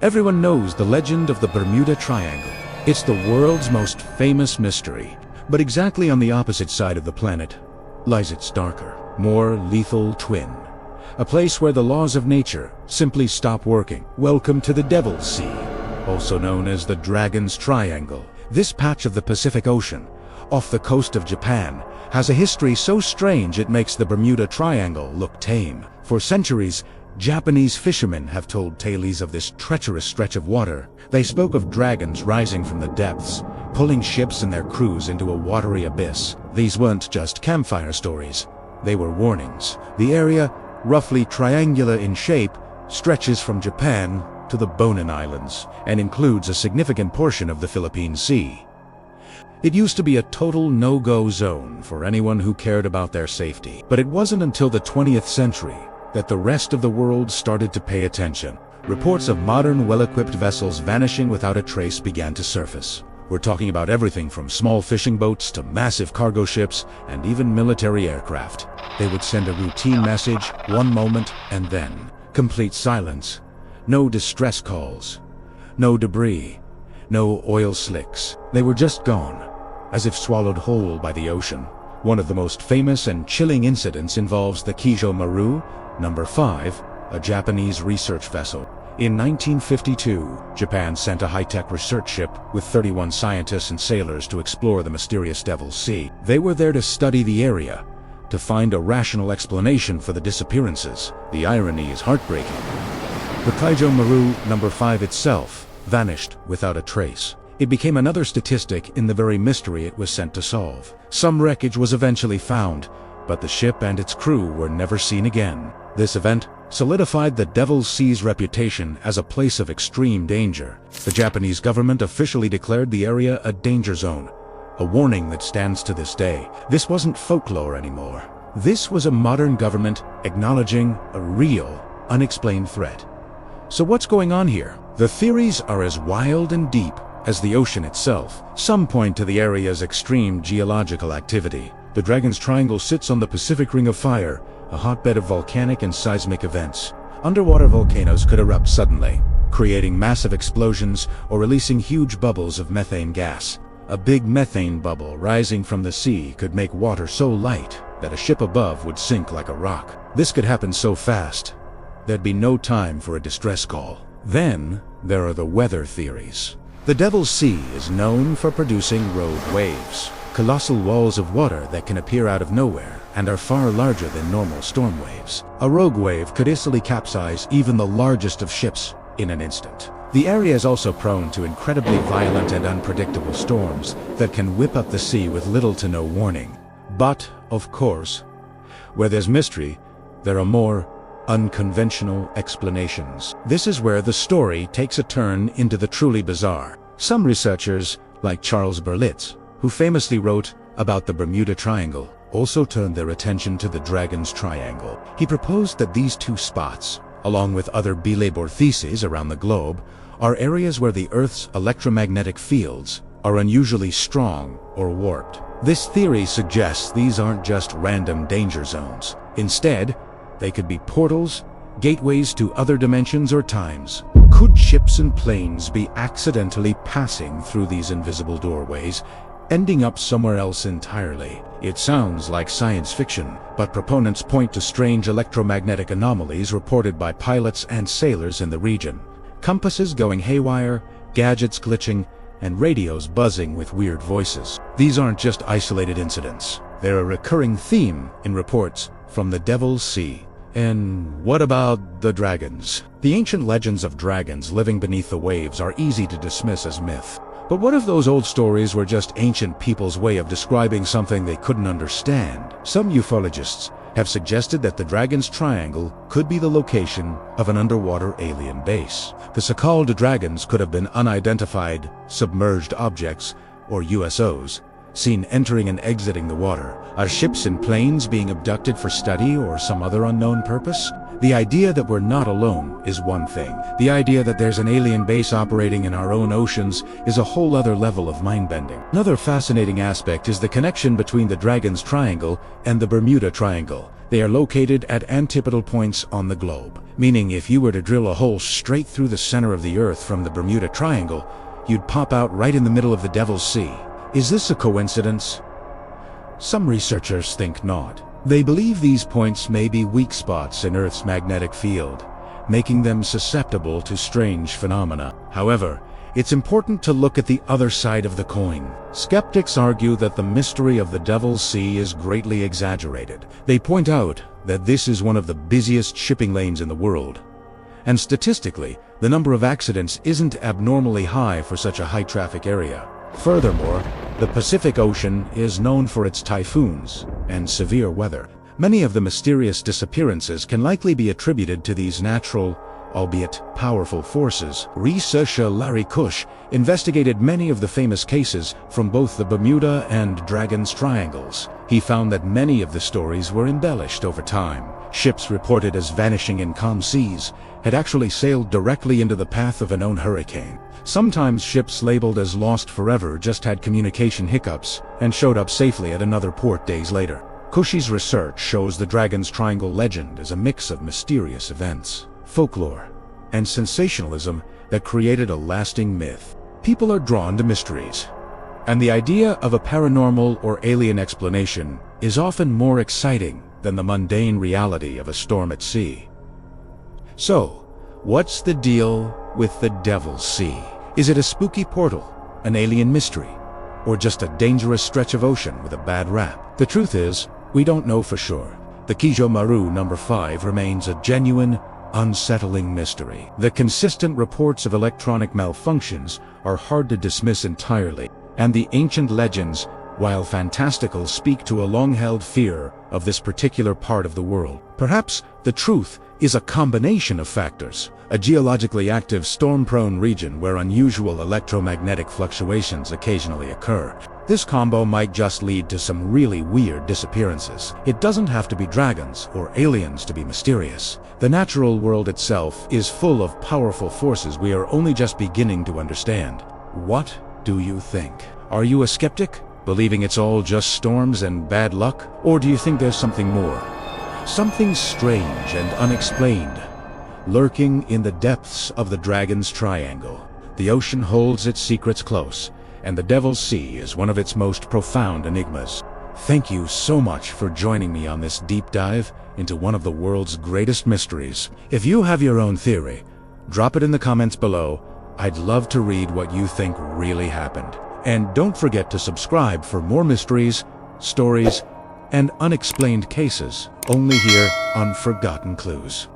Everyone knows the legend of the Bermuda Triangle. It's the world's most famous mystery. But exactly on the opposite side of the planet lies its darker, more lethal twin. A place where the laws of nature simply stop working. Welcome to the Devil's Sea, also known as the Dragon's Triangle. This patch of the Pacific Ocean, off the coast of Japan, has a history so strange it makes the Bermuda Triangle look tame. For centuries, Japanese fishermen have told tales of this treacherous stretch of water. They spoke of dragons rising from the depths, pulling ships and their crews into a watery abyss. These weren't just campfire stories. They were warnings. The area, roughly triangular in shape, stretches from Japan to the Bonin Islands and includes a significant portion of the Philippine Sea. It used to be a total no-go zone for anyone who cared about their safety. But it wasn't until the 20th century that the rest of the world started to pay attention. Reports of modern, well-equipped vessels vanishing without a trace began to surface. We're talking about everything from small fishing boats to massive cargo ships and even military aircraft. They would send a routine message one moment and then complete silence. No distress calls, no debris, no oil slicks. They were just gone, as if swallowed whole by the ocean. One of the most famous and chilling incidents involves the Keijo Maru No. 5, a Japanese research vessel. In 1952, Japan sent a high-tech research ship with 31 scientists and sailors to explore the mysterious Devil's Sea. They were there to study the area, to find a rational explanation for the disappearances. The irony is heartbreaking. The Keijo Maru No. 5 itself vanished without a trace. It became another statistic in the very mystery it was sent to solve. Some wreckage was eventually found, but the ship and its crew were never seen again. This event solidified the Devil's Sea's reputation as a place of extreme danger. The Japanese government officially declared the area a danger zone, a warning that stands to this day. This wasn't folklore anymore. This was a modern government acknowledging a real, unexplained threat. So what's going on here? The theories are as wild and deep as the ocean itself. Some point to the area's extreme geological activity. The Dragon's Triangle sits on the Pacific Ring of Fire, a hotbed of volcanic and seismic events. Underwater volcanoes could erupt suddenly, creating massive explosions or releasing huge bubbles of methane gas. A big methane bubble rising from the sea could make water so light that a ship above would sink like a rock. This could happen so fast, there'd be no time for a distress call. Then, there are the weather theories. The Devil's Sea is known for producing rogue waves, colossal walls of water that can appear out of nowhere and are far larger than normal storm waves. A rogue wave could easily capsize even the largest of ships in an instant. The area is also prone to incredibly violent and unpredictable storms that can whip up the sea with little to no warning. But, of course, where there's mystery, there are more unconventional explanations. This is where the story takes a turn into the truly bizarre. Some researchers, like Charles Berlitz, who famously wrote about the Bermuda Triangle, also turned their attention to the Dragon's Triangle. He proposed that these two spots, along with other Bilabor theses around the globe, are areas where the Earth's electromagnetic fields are unusually strong or warped. This theory suggests these aren't just random danger zones. Instead, they could be portals, gateways to other dimensions or times. Could ships and planes be accidentally passing through these invisible doorways, ending up somewhere else entirely? It sounds like science fiction, but proponents point to strange electromagnetic anomalies reported by pilots and sailors in the region. Compasses going haywire, gadgets glitching, and radios buzzing with weird voices. These aren't just isolated incidents. They're a recurring theme in reports from the Devil's Sea. And what about the dragons? The ancient legends of dragons living beneath the waves are easy to dismiss as myth. But what if those old stories were just ancient people's way of describing something they couldn't understand? Some ufologists have suggested that the Dragon's Triangle could be the location of an underwater alien base. The so-called dragons could have been unidentified submerged objects, or USOs, seen entering and exiting the water. Are ships and planes being abducted for study or some other unknown purpose? The idea that we're not alone is one thing. The idea that there's an alien base operating in our own oceans is a whole other level of mind-bending. Another fascinating aspect is the connection between the Dragon's Triangle and the Bermuda Triangle. They are located at antipodal points on the globe, meaning if you were to drill a hole straight through the center of the Earth from the Bermuda Triangle, you'd pop out right in the middle of the Devil's Sea. Is this a coincidence? Some researchers think not. They believe these points may be weak spots in Earth's magnetic field, making them susceptible to strange phenomena. However, it's important to look at the other side of the coin. Skeptics argue that the mystery of the Devil's Sea is greatly exaggerated. They point out that this is one of the busiest shipping lanes in the world, and statistically, the number of accidents isn't abnormally high for such a high-traffic area. Furthermore, the Pacific Ocean is known for its typhoons and severe weather. Many of the mysterious disappearances can likely be attributed to these natural, albeit powerful forces. Researcher Larry Cush investigated many of the famous cases from both the Bermuda and Dragon's Triangles. He found that many of the stories were embellished over time. Ships reported as vanishing in calm seas had actually sailed directly into the path of a known hurricane. Sometimes ships labeled as lost forever just had communication hiccups and showed up safely at another port days later. Cush's research shows the Dragon's Triangle legend as a mix of mysterious events, folklore, and sensationalism that created a lasting myth. People are drawn to mysteries, and the idea of a paranormal or alien explanation is often more exciting than the mundane reality of a storm at sea. So, what's the deal with the Devil's Sea? Is it a spooky portal, an alien mystery, or just a dangerous stretch of ocean with a bad rap? The truth is, we don't know for sure. The Kijo Maru No. 5 remains a genuine, unsettling mystery. The consistent reports of electronic malfunctions are hard to dismiss entirely, and the ancient legends, while fantastical, speak to a long-held fear of this particular part of the world. Perhaps the truth is a combination of factors. A geologically active, storm-prone region where unusual electromagnetic fluctuations occasionally occur. This combo might just lead to some really weird disappearances. It doesn't have to be dragons or aliens to be mysterious. The natural world itself is full of powerful forces we are only just beginning to understand. What do you think? Are you a skeptic, believing it's all just storms and bad luck? Or do you think there's something more? Something strange and unexplained, lurking in the depths of the Dragon's Triangle. The ocean holds its secrets close, and the Devil's Sea is one of its most profound enigmas. Thank you so much for joining me on this deep dive into one of the world's greatest mysteries. If you have your own theory, drop it in the comments below. I'd love to read what you think really happened. And don't forget to subscribe for more mysteries, stories, and unexplained cases, only here on Forgotten Clues.